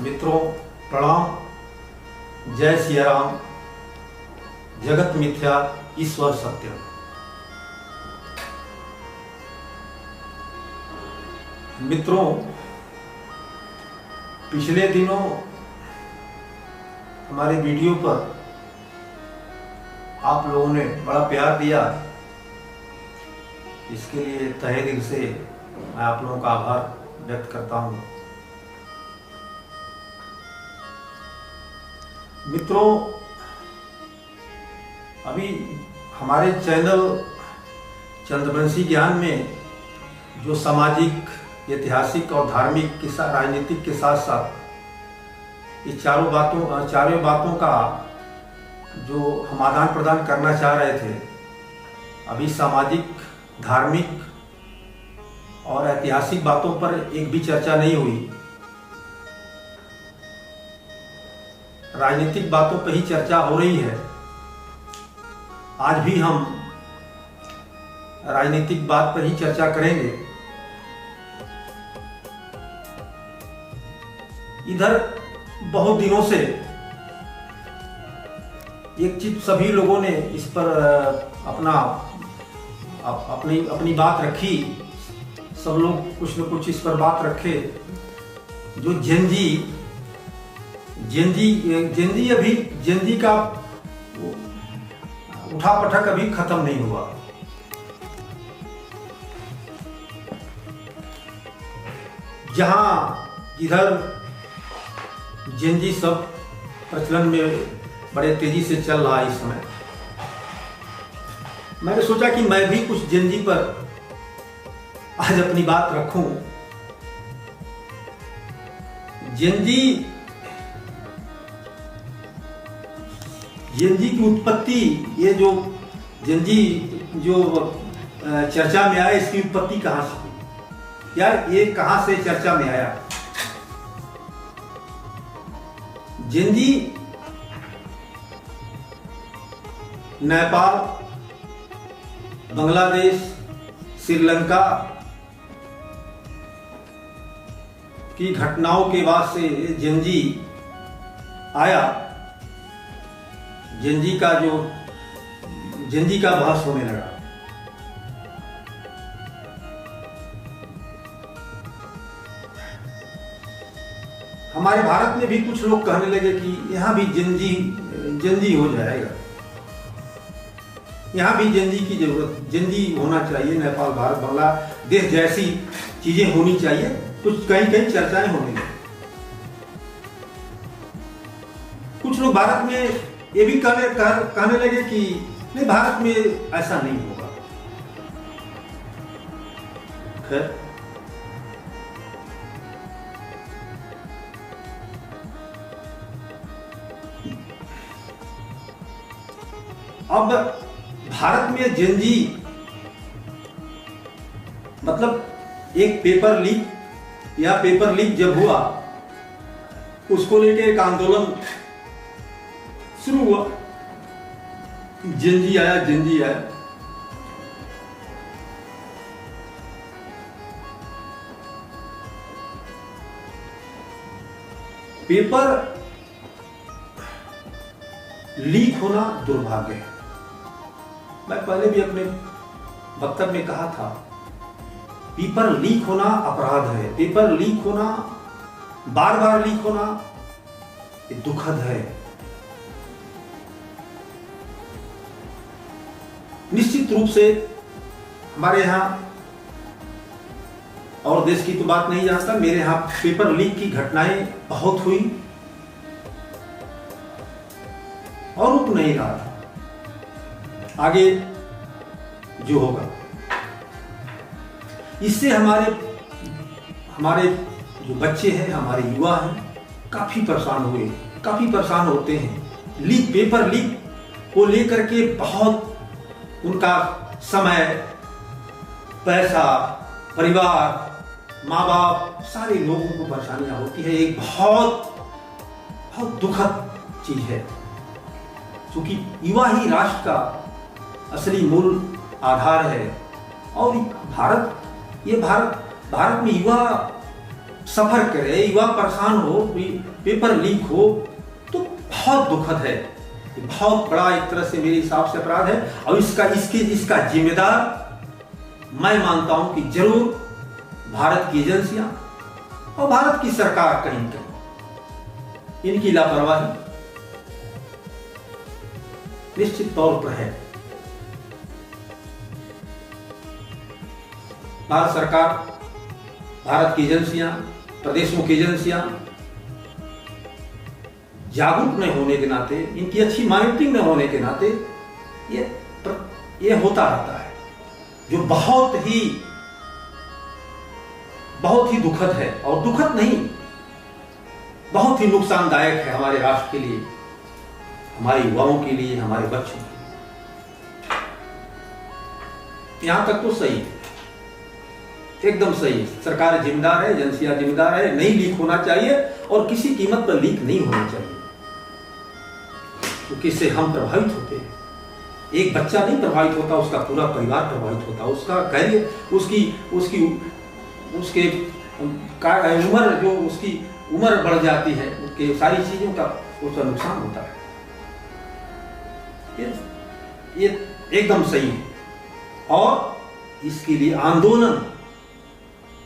मित्रों प्रणाम। जय सिया राम। जगत मिथ्या ईश्वर सत्य। मित्रों, पिछले दिनों हमारे वीडियो पर आप लोगों ने बड़ा प्यार दिया, इसके लिए तहे दिल से मैं आप लोगों का आभार व्यक्त करता हूं। मित्रों, अभी हमारे चैनल चंद्रवंशी ज्ञान में जो सामाजिक, ऐतिहासिक और धार्मिक के साथ, राजनीतिक के साथ साथ ये चारों बातों का जो हम आदान प्रदान करना चाह रहे थे, अभी सामाजिक, धार्मिक और ऐतिहासिक बातों पर एक भी चर्चा नहीं हुई। राजनीतिक बातों पर ही चर्चा हो रही है। आज भी हम राजनीतिक बात पर ही चर्चा करेंगे। इधर बहुत दिनों से एक चीज सभी लोगों ने इस पर अपनी बात रखी। सब लोग कुछ न कुछ इस पर बात रखे। जो जेनजी का उठा पटक अभी खत्म नहीं हुआ। जहां इधर जेनजी सब प्रचलन में बड़े तेजी से चल रहा है इस समय, मैंने सोचा कि मैं भी कुछ जेनजी पर आज अपनी बात रखूं। जेनजी की उत्पत्ति, ये जो जेनजी जो चर्चा में आया, इसकी उत्पत्ति कहां से हुई यार? ये कहां से चर्चा में आया? जेनजी नेपाल, बांग्लादेश, श्रीलंका की घटनाओं के बाद से जेनजी आया। जेनजी का बहस होने लगा। हमारे भारत में भी कुछ लोग कहने लगे कि यहां भी जेनजी हो जाएगा, यहां भी जेनजी की जरूरत, जेनजी होना चाहिए। नेपाल, भारत, बांग्लादेश जैसी चीजें होनी चाहिए। कुछ कहीं चर्चाएं होने लगी। कुछ लोग भारत में ये भी कहने लगे कि नहीं, भारत में ऐसा नहीं होगा। खैर, अब भारत में जेनजी मतलब एक पेपर लीक जब हुआ, उसको लेके एक आंदोलन शुरू हुआ। जेनजी आया। पेपर लीक होना दुर्भाग्य है। मैं पहले भी अपने वक्तव्य में कहा था, पेपर लीक होना अपराध है। पेपर लीक होना, बार बार लीक होना, ये दुखद है। निश्चित रूप से हमारे यहां, और देश की तो बात नहीं जानता, मेरे यहां पेपर लीक की घटनाएं बहुत हुई और रुक नहीं रहा था। आगे जो होगा, इससे हमारे जो बच्चे हैं, हमारे युवा हैं, काफी परेशान हुए, काफी परेशान होते हैं। पेपर लीक को लेकर के बहुत उनका समय, पैसा, परिवार, माँ बाप, सारे लोगों को परेशानियां होती है। एक बहुत दुखद चीज है, क्योंकि युवा ही राष्ट्र का असली मूल आधार है। और भारत में युवा सफर करे, युवा परेशान हो, पेपर लीक हो, तो बहुत दुखद है, बहुत बड़ा एक तरह से मेरे हिसाब से अपराध है। और इसका जिम्मेदार मैं मानता हूं कि जरूर भारत की एजेंसियां और भारत की सरकार कहीं कहीं इनकी लापरवाही निश्चित तौर पर है। भारत सरकार, भारत की एजेंसियां, प्रदेशों की एजेंसियां जागरूक न होने के नाते, इनकी अच्छी मॉनिटरिंग न होने के नाते ये होता रहता है, जो बहुत ही दुखद है। और दुखद नहीं, बहुत ही नुकसानदायक है हमारे राष्ट्र के लिए, हमारे युवाओं के लिए, हमारे बच्चों के लिए। यहां तक तो सही है, एकदम सही है। सरकार जिम्मेदार है, एजेंसियां जिम्मेदार है, नहीं लीक होना चाहिए और किसी कीमत पर लीक नहीं होना चाहिए, क्योंकि इससे हम प्रभावित होते हैं। एक बच्चा नहीं प्रभावित होता, उसका पूरा परिवार प्रभावित होता, उसका करियर, उसके उम्र, जो उसकी उम्र बढ़ जाती है, उसके सारी चीजों का उसका नुकसान होता है। ये एकदम सही है और इसके लिए आंदोलन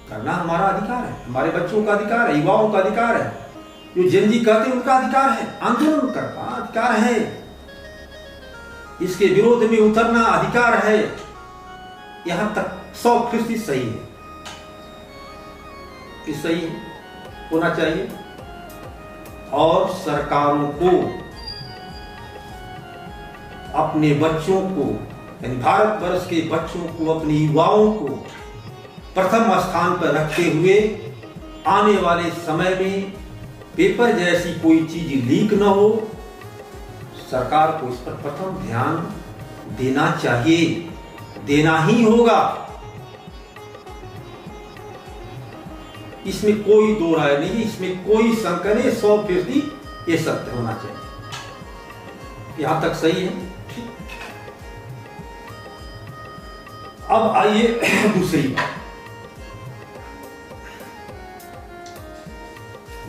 करना हमारा अधिकार है, हमारे बच्चों का अधिकार है, युवाओं का अधिकार है, जो जेन जी कहते हैं उनका अधिकार है, आंदोलन करना अधिकार है, इसके विरोध में उतरना अधिकार है। यहां तक 100% सही है, कि सही होना चाहिए। और सरकारों को अपने बच्चों को, यानी भारतवर्ष के बच्चों को, अपने युवाओं को प्रथम स्थान पर रखते हुए आने वाले समय में पेपर जैसी कोई चीज लीक न हो, सरकार को इस पर प्रथम ध्यान देना चाहिए, देना ही होगा। इसमें कोई दो राय नहीं, इसमें कोई शंका नहीं, 100% ये सत्य होना चाहिए। यहां तक सही है। अब आइए दूसरी बात।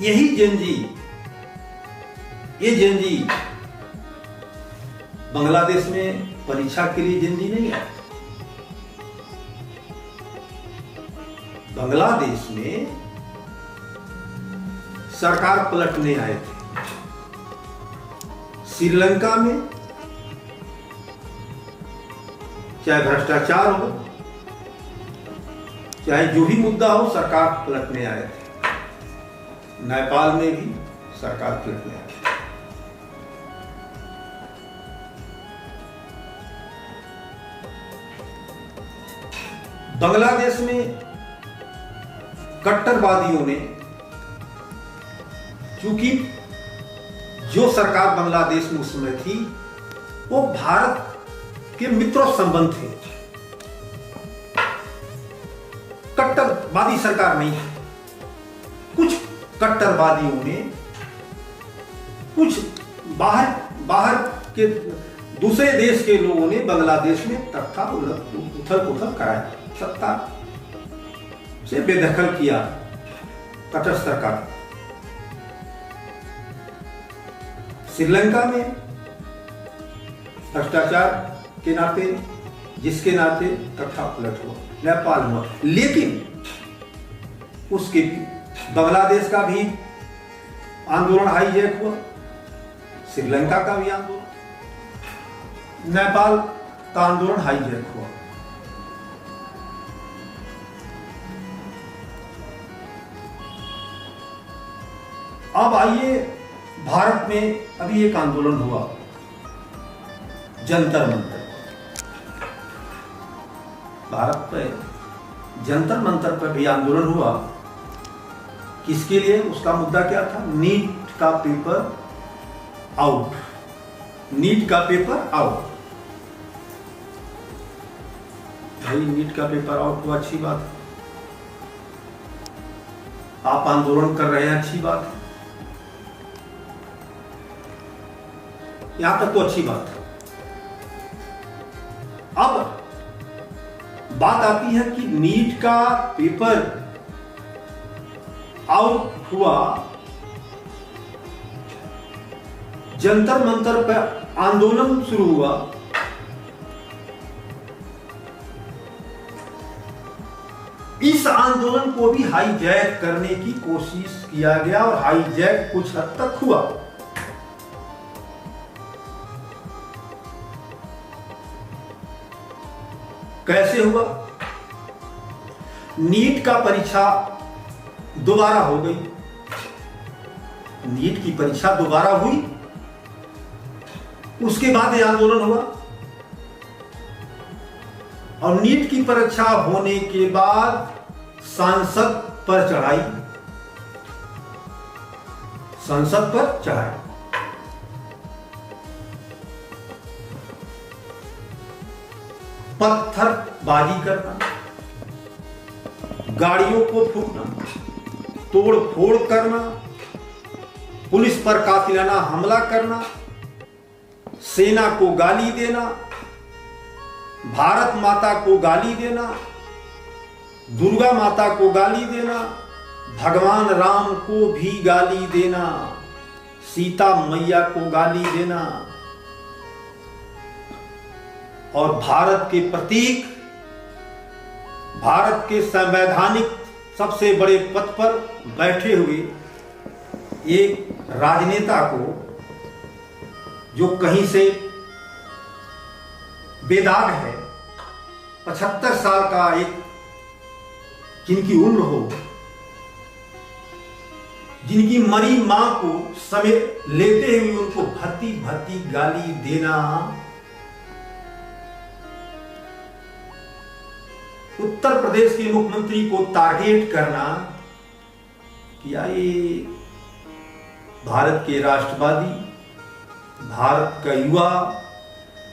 यही जेनजी, ये जेनजी बांग्लादेश में परीक्षा के लिए जेनजी नहीं है। बांग्लादेश में सरकार पलटने आए थे। श्रीलंका में चाहे भ्रष्टाचार हो, चाहे जो भी मुद्दा हो, सरकार पलटने आए थे। नेपाल में भी सरकार पलटने आई। बांग्लादेश में कट्टरवादियों ने, क्योंकि जो सरकार बांग्लादेश में उस समय थी वो भारत के मित्रों संबंध थे, कट्टरवादी सरकार नहीं है। कुछ कट्टरवादियों ने, कुछ बाहर के दूसरे देश के लोगों ने बांग्लादेश में तख्ता उथल पुथल कराया, सत्ता से बेदखल किया तटस्थ सरकार। श्रीलंका में भ्रष्टाचार के नाते, जिसके नाते तख्ता उलट हुआ, नेपाल हुआ, लेकिन उसके बांग्लादेश का भी आंदोलन हाईजैक हुआ, श्रीलंका का भी आंदोलन, नेपाल का आंदोलन हाईजैक हुआ। अब आइए, भारत में अभी एक आंदोलन हुआ जंतर मंतर। भारत पे जंतर मंतर पर भी आंदोलन हुआ। किसके लिए? उसका मुद्दा क्या था? नीट का पेपर आउट, नीट का पेपर आउट। भाई नीट का पेपर आउट तो अच्छी बात है, आप आंदोलन कर रहे हैं, अच्छी बात है, यहां तक तो अच्छी बात है। अब बात आती है कि नीट का पेपर आउट हुआ, जंतर मंतर पर आंदोलन शुरू हुआ। इस आंदोलन को भी हाईजैक करने की कोशिश किया गया और हाईजैक कुछ हद तक हुआ। कैसे हुआ? नीट का परीक्षा दोबारा हो गई। नीट की परीक्षा दोबारा हुई, उसके बाद यह आंदोलन हुआ। और नीट की परीक्षा होने के बाद संसद पर चढ़ाई, संसद पर चढ़ाई। पत्थरबाजी करना, गाड़ियों को फूटना, तोड़ फोड़ करना, पुलिस पर कातिलाना हमला करना, सेना को गाली देना, भारत माता को गाली देना, दुर्गा माता को गाली देना, भगवान राम को भी गाली देना, सीता मैया को गाली देना और भारत के प्रतीक, भारत के संवैधानिक सबसे बड़े पद पर बैठे हुए एक राजनेता को, जो कहीं से बेदाग है, 75 साल का एक जिनकी उम्र हो, जिनकी मरी मां को समेत लेते हुए उनको भद्दी भद्दी गाली देना, उत्तर प्रदेश के मुख्यमंत्री को टारगेट करना, क्या ये भारत के राष्ट्रवादी, भारत का युवा,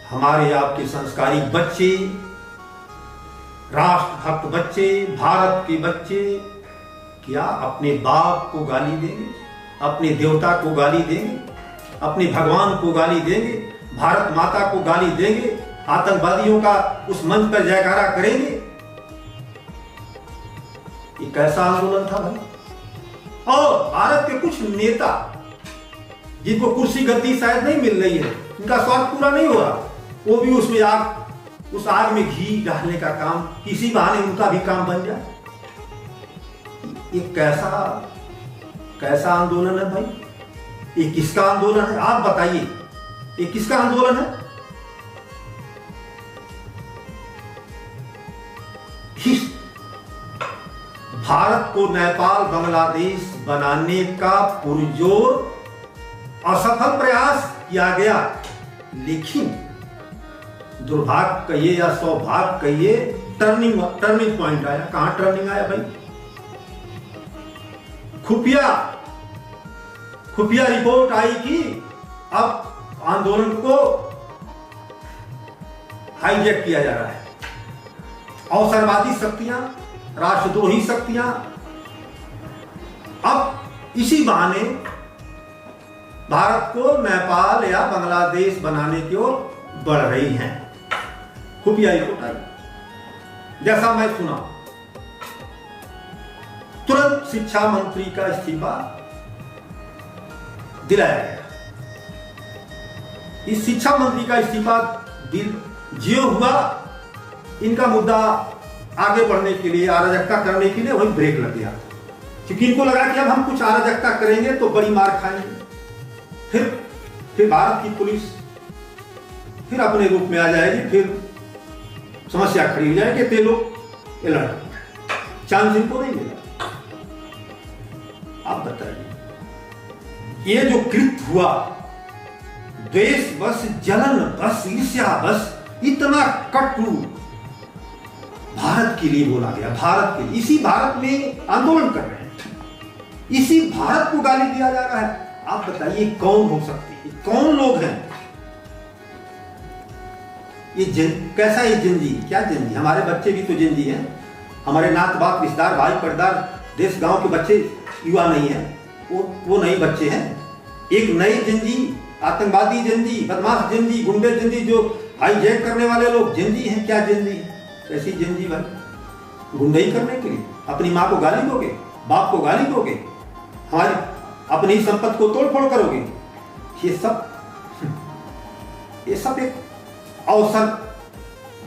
हमारे आपके संस्कारी बच्चे, राष्ट्रभक्त बच्चे, भारत के बच्चे क्या अपने बाप को गाली देंगे, अपने देवता को गाली देंगे, अपने भगवान को गाली देंगे, भारत माता को गाली देंगे, आतंकवादियों का उस मंच पर जयकारा करेंगे? ये कैसा आंदोलन था भाई? और भारत के कुछ नेता जिनको कुर्सी गद्दी शायद नहीं मिल रही है, इनका स्वार्थ पूरा नहीं हो रहा, वो भी उसमें उस आग में घी डालने का काम, किसी बहाने उनका भी काम बन जाए। ये कैसा आंदोलन है भाई? ये किसका आंदोलन है? आप बताइए, ये किसका आंदोलन है? भारत को नेपाल बांग्लादेश बनाने का पुरजोर असफल प्रयास किया गया, लेकिन दुर्भाग्य कहिए या सौभाग्य कहिए, टर्निंग पॉइंट आया। कहां टर्निंग आया भाई? खुफिया रिपोर्ट आई कि अब आंदोलन को हाईजैक किया जा रहा है। अवसरवादी शक्तियां, राष्ट्रद्रोही शक्तियां अब इसी बहाने भारत को नेपाल या बांग्लादेश बनाने की ओर बढ़ रही हैं। खुफिया रिपोर्ट आई, जैसा मैं सुना, तुरंत शिक्षा मंत्री का इस्तीफा दिलाया गया। इस शिक्षा मंत्री का इस्तीफा ज्यों हुआ, इनका मुद्दा आगे बढ़ने के लिए, अराजकता करने के लिए वही ब्रेक लग गया, क्योंकि इनको लगा कि अब हम कुछ अराजकता करेंगे तो बड़ी मार खाएंगे, फिर भारत की पुलिस फिर अपने रूप में आ जाएगी, फिर समस्या खड़ी हो जाएगी, ते लोग अलर्ट, चांस इनको नहीं मिला। आप बताइए, ये जो कृत्य हुआ, द्वेष बस, जलन बस, ईर्ष्या बस, इतना कटु भारत के लिए बोला गया, भारत के लिए, इसी भारत में आंदोलन कर रहे हैं, इसी भारत को गाली दिया जा रहा है। आप बताइए कौन हो सकती है, कौन लोग हैं ये? कैसा ये जिंदगी? क्या जिंदगी? हमारे बच्चे भी तो जिंदगी हैं, हमारे नात बाप रिश्तेदार भाई पर्दार देश गांव के बच्चे युवा नहीं है, वो नए बच्चे हैं। एक नई जिंदगी, आतंकवादी जिंदगी, बदमाश जिंदगी, गुंडे जिंदगी, जो हाईजैक करने वाले लोग जिंदगी हैं। क्या जिंदगी? कैसी जिंदगी भाई? गुंडई करने के लिए अपनी माँ को गाली दोगे, बाप को गाली दोगे, हमारी अपनी संपत्ति को तोड़फोड़ करोगे। ये सब एक अवसर,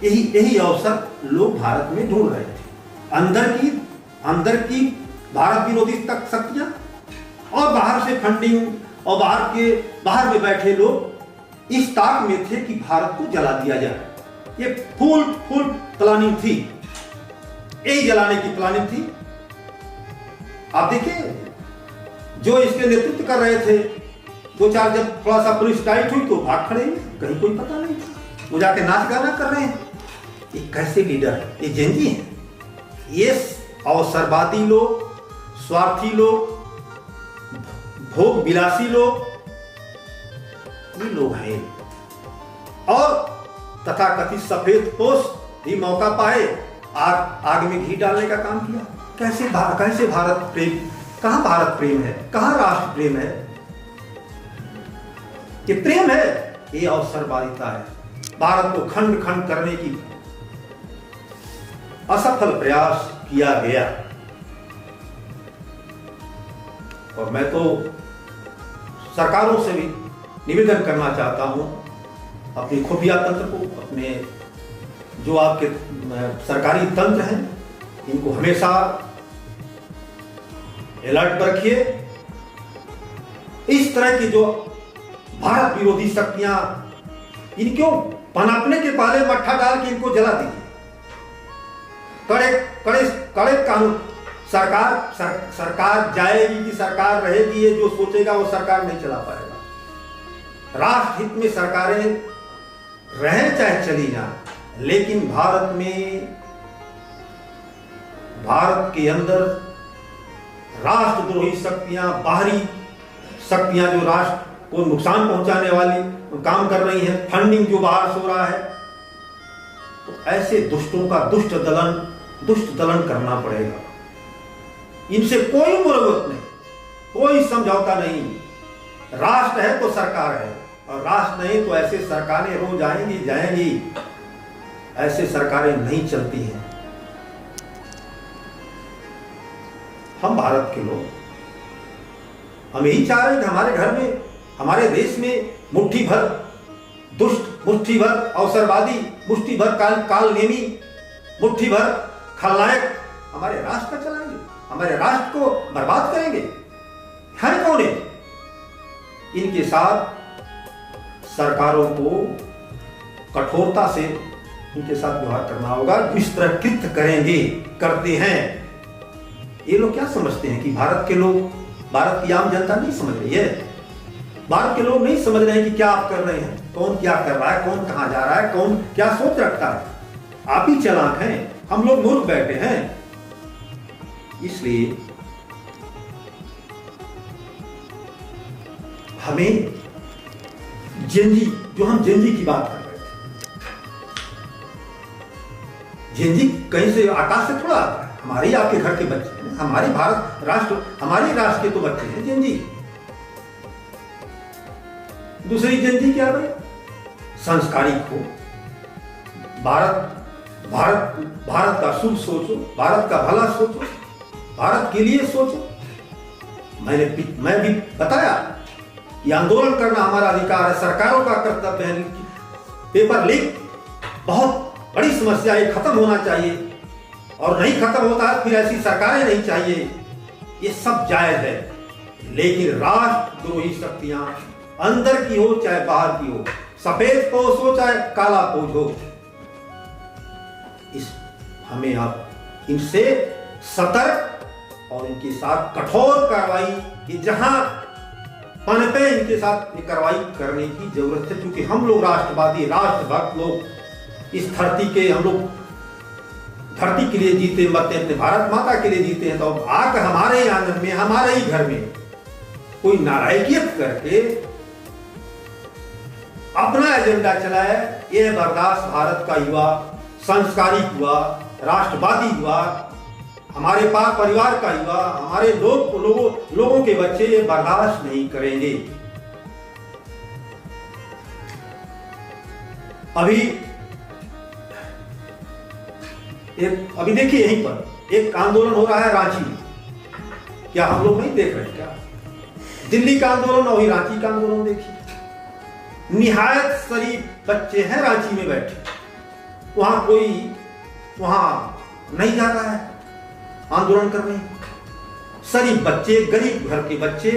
यही अवसर लोग भारत में ढूंढ रहे थे। अंदर की भारत विरोधी शक्तियां और बाहर से फंडिंग और बाहर में बैठे लोग इस ताक में थे कि भारत को जला दिया जाए। ये फुल प्लानिंग थी, यही जलाने की प्लानिंग थी। आप देखिए जो इसके नेतृत्व कर रहे थे, दो चार जब थोड़ा सा पुलिस टाइट हुई तो भाग खड़े, कहीं कोई पता नहीं था, वो जाके नाच गाना कर रहे हैं। ये कैसे लीडर है? ये जेनजी हैं। ये अवसरवादी लोग, स्वार्थी लोग, भोग विलासी लोग, ये लोग हैं। और तथाकथित सफेद पोष भी मौका पाए आग में घी डालने का काम किया। कैसे भारत प्रेम? कहां भारत प्रेम है? कहां राष्ट्र प्रेम है? ये प्रेम है, ये अवसरवादिता है। भारत को खंड खंड करने की असफल प्रयास किया गया। और मैं तो सरकारों से भी निवेदन करना चाहता हूं, अपनी खुफिया तंत्र को, अपने जो आपके सरकारी तंत्र हैं, इनको हमेशा अलर्ट पर रखिए। इस तरह की जो भारत विरोधी शक्तियां, इनको पनपने के पहले मट्ठा डाल के इनको जला दीजिए। कड़े कानून। सरकार जाएगी कि सरकार रहेगी, ये जो सोचेगा वो सरकार नहीं चला पाएगा। राष्ट्र हित में सरकारें रहें चाहे चली जाए, लेकिन भारत के अंदर राष्ट्रद्रोही शक्तियां, बाहरी शक्तियां जो राष्ट्र को नुकसान पहुंचाने वाली काम कर रही हैं, फंडिंग जो बाहर से हो रहा है, तो ऐसे दुष्टों का दुष्ट दलन करना पड़ेगा। इनसे कोई मुरवत नहीं, कोई समझौता नहीं। राष्ट्र है तो सरकार है, और राष्ट्र नहीं तो ऐसे सरकारें रोज आएंगी जाएंगी। ऐसे सरकारें नहीं चलती हैं। हम भारत के लोग, हम यही चाह रहे हैं कि हमारे घर में, हमारे देश में मुट्ठी भर दुष्ट, मुट्ठी भर अवसरवादी, मुट्ठी भर कालनेमी, मुट्ठी भर खलनायक हमारे राष्ट्र का चलाएंगे, हमारे राष्ट्र को बर्बाद करेंगे। है कौन है? इनके साथ सरकारों को कठोरता से इनके साथ व्यवहार करना होगा। जिस तरह कृत्य करते हैं, ये लोग क्या समझते हैं कि भारत के लोग, भारत की आम जनता नहीं समझ रही है। भारत के लोग नहीं समझ रहे हैं कि क्या आप कर रहे हैं, कौन क्या कर रहा है, कौन कहां जा रहा है, कौन क्या सोच रखता है। आप ही चालाक हैं, हम लोग मूर्ख बैठे हैं। इसलिए हमें हम जेनजी की बात कर रहे थे, जेनजी कहीं से आकाश से थोड़ा आता है। हमारे ही आपके घर के बच्चे हैं, हमारे हमारे राष्ट्र के तो बच्चे हैं जेनजी। दूसरी जेनजी क्या भाई? संस्कारिक हो, भारत का सुख सोचो, भारत का भला सोचो, भारत के लिए सोचो। मैं भी बताया कि आंदोलन करना हमारा अधिकार है, सरकारों का कर्तव्य है। पेपर लीक बहुत बड़ी समस्या है, खत्म होना चाहिए, और नहीं खत्म होता है फिर ऐसी सरकारें नहीं चाहिए। ये सब जायज है, लेकिन राष्ट्रद्रोही शक्तियां अंदर की हो चाहे बाहर की हो, सफेद पोष हो चाहे काला पोष हो, हमें आप इनसे सतर्क और इनके साथ कठोर कार्रवाई, कि जहां पनपे इनके साथ ये कार्रवाई करने की जरूरत है। क्योंकि हम लोग राष्ट्रवादी, राष्ट्रभक्त लोग, इस धरती के हम लोग धरती के लिए जीते मरते हैं, अपने भारत माता के लिए जीते हैं। तो आकर हमारे ही आंगन में, हमारे ही घर में कोई नारायकियत करके अपना एजेंडा चलाए, यह बर्दाश्त भारत का युवा, संस्कारिक युवा, राष्ट्रवादी युवा, हमारे पास परिवार का युवा, हमारे लोगों के बच्चे ये बर्दाश्त नहीं करेंगे। अभी देखिए, यहीं पर एक आंदोलन हो रहा है रांची में, क्या हम लोग नहीं देख रहे क्या? दिल्ली का आंदोलन और वही रांची का आंदोलन देखिए, निहायत शरीफ बच्चे हैं रांची में बैठे, वहां कोई वहां नहीं जाता है आंदोलन करने। शरीफ बच्चे, गरीब घर के बच्चे,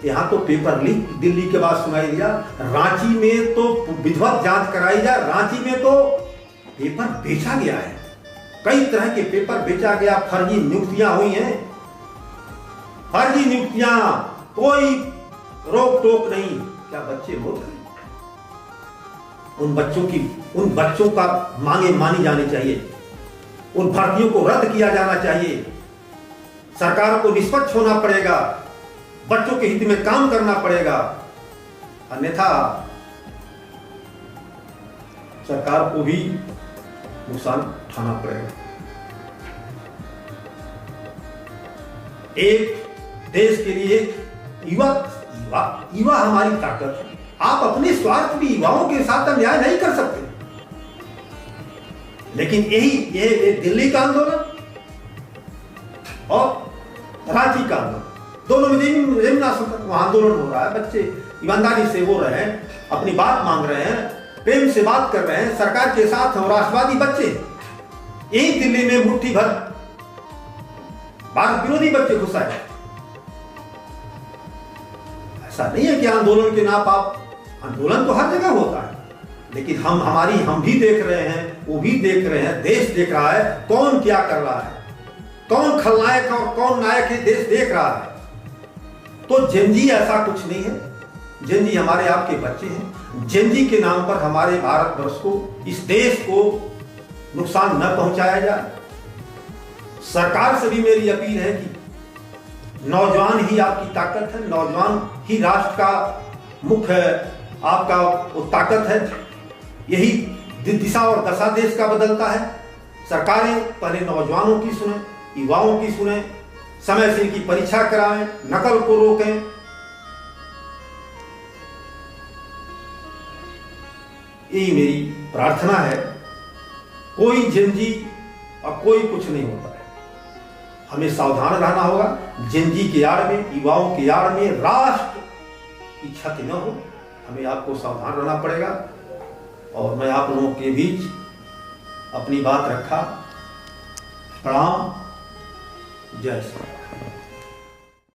यहां तो पेपर लीक दिल्ली के बाद सुनाई दिया, रांची में तो विधिवत जांच कराई जाए, रांची में तो पेपर बेचा गया है, कई तरह के पेपर बेचा गया, फर्जी नियुक्तियां हुई हैं, फर्जी नियुक्तियां, कोई रोक टोक नहीं। क्या बच्चे मूर्ख हैं? उन बच्चों का मांगे मानी जानी चाहिए, उन भर्तियों को रद्द किया जाना चाहिए, सरकार को निष्पक्ष होना पड़ेगा, बच्चों के हित में काम करना पड़ेगा, अन्यथा सरकार को भी नुकसान उठाना पड़ेगा। एक देश के लिए युवा हमारी ताकत है। आप अपने स्वार्थ भी युवाओं के साथ अन्याय नहीं कर सकते, लेकिन ये दिल्ली का आंदोलन और रांची का आंदोलन, दोनों में वहां आंदोलन हो रहा है, बच्चे ईमानदारी से हो रहे हैं, अपनी बात मांग रहे हैं, प्रेम से बात कर रहे हैं, सरकार के साथ हैं, राष्ट्रवादी बच्चे। यही दिल्ली में मुट्ठी भर भारत विरोधी बच्चे घुस आए। ऐसा नहीं है कि आंदोलन के नाम आप, आंदोलन तो हर जगह होता है, लेकिन हम भी देख रहे हैं, वो भी देख रहे हैं, देश देख रहा है कौन क्या कर रहा है, कौन खलनायक और कौन नायक है, देश देख रहा है। तो जेनजी ऐसा कुछ नहीं है, जेनजी हमारे आपके बच्चे हैं। जेनजी के नाम पर हमारे भारतवर्ष को, इस देश को नुकसान न पहुंचाया जाए। सरकार से भी मेरी अपील है कि नौजवान ही आपकी ताकत है, नौजवान ही राष्ट्र का मुख्य आपका वो ताकत है, यही दिशा और दशा देश का बदलता है। सरकारें पहले नौजवानों की सुने, युवाओं की सुने, समय से इनकी परीक्षा कराएं, नकल को रोकें। यही मेरी प्रार्थना है। कोई जेनजी और कोई कुछ नहीं होता है, हमें सावधान रहना होगा। जेनजी की आड़ में, युवाओं की आड़ में राष्ट्र की क्षति न हो, हमें आपको सावधान रहना पड़ेगा। और मैं आप लोगों के बीच अपनी बात रखा। प्रणाम, जय श्री राम।